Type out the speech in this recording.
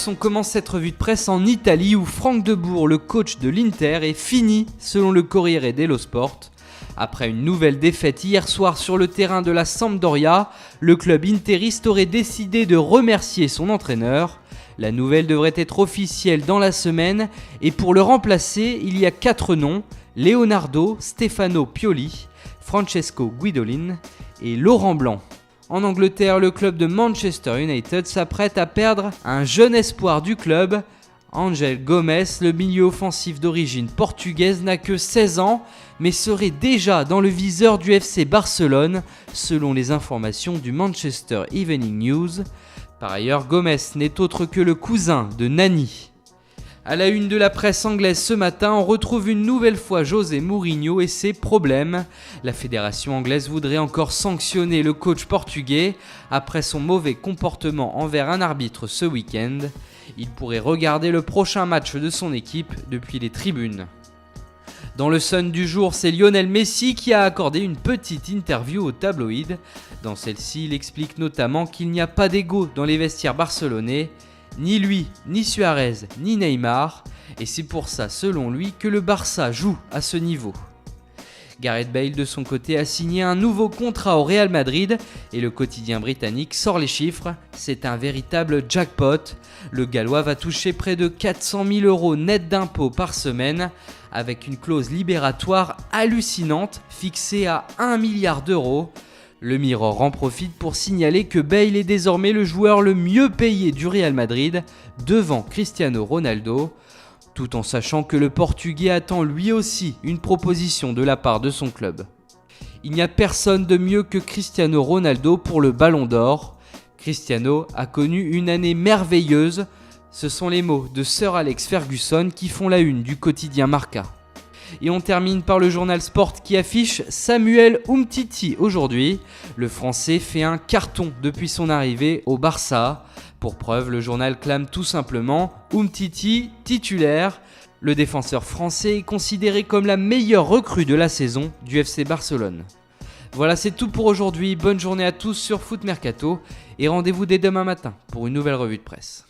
On commence cette revue de presse en Italie où Franck de Boer, le coach de l'Inter, est fini selon le Corriere dello Sport. Après une nouvelle défaite hier soir sur le terrain de la Sampdoria, le club interiste aurait décidé de remercier son entraîneur. La nouvelle devrait être officielle dans la semaine et pour le remplacer, il y a 4 noms, Leonardo Stefano Pioli, Francesco Guidolin et Laurent Blanc. En Angleterre, le club de Manchester United s'apprête à perdre un jeune espoir du club. Angel Gomes, le milieu offensif d'origine portugaise, n'a que 16 ans, mais serait déjà dans le viseur du FC Barcelone, selon les informations du Manchester Evening News. Par ailleurs, Gomes n'est autre que le cousin de Nani. À la une de la presse anglaise ce matin, on retrouve une nouvelle fois José Mourinho et ses problèmes. La fédération anglaise voudrait encore sanctionner le coach portugais après son mauvais comportement envers un arbitre ce week-end. Il pourrait regarder le prochain match de son équipe depuis les tribunes. Dans le Sun du jour, c'est Lionel Messi qui a accordé une petite interview au tabloïd. Dans celle-ci, il explique notamment qu'il n'y a pas d'ego dans les vestiaires barcelonais. Ni lui, ni Suarez, ni Neymar, et c'est pour ça, selon lui, que le Barça joue à ce niveau. Gareth Bale, de son côté, a signé un nouveau contrat au Real Madrid, et le quotidien britannique sort les chiffres, c'est un véritable jackpot. Le Gallois va toucher près de 400 000 € net d'impôts par semaine, avec une clause libératoire hallucinante, fixée à 1 milliard d'euros. Le Mirror en profite pour signaler que Bale est désormais le joueur le mieux payé du Real Madrid, devant Cristiano Ronaldo, tout en sachant que le Portugais attend lui aussi une proposition de la part de son club. Il n'y a personne de mieux que Cristiano Ronaldo pour le Ballon d'Or. Cristiano a connu une année merveilleuse, ce sont les mots de Sir Alex Ferguson qui font la une du quotidien Marca. Et on termine par le journal Sport qui affiche Samuel Umtiti aujourd'hui. Le Français fait un carton depuis son arrivée au Barça. Pour preuve, le journal clame tout simplement Umtiti titulaire. Le défenseur français est considéré comme la meilleure recrue de la saison du FC Barcelone. Voilà, c'est tout pour aujourd'hui. Bonne journée à tous sur Foot Mercato et rendez-vous dès demain matin pour une nouvelle revue de presse.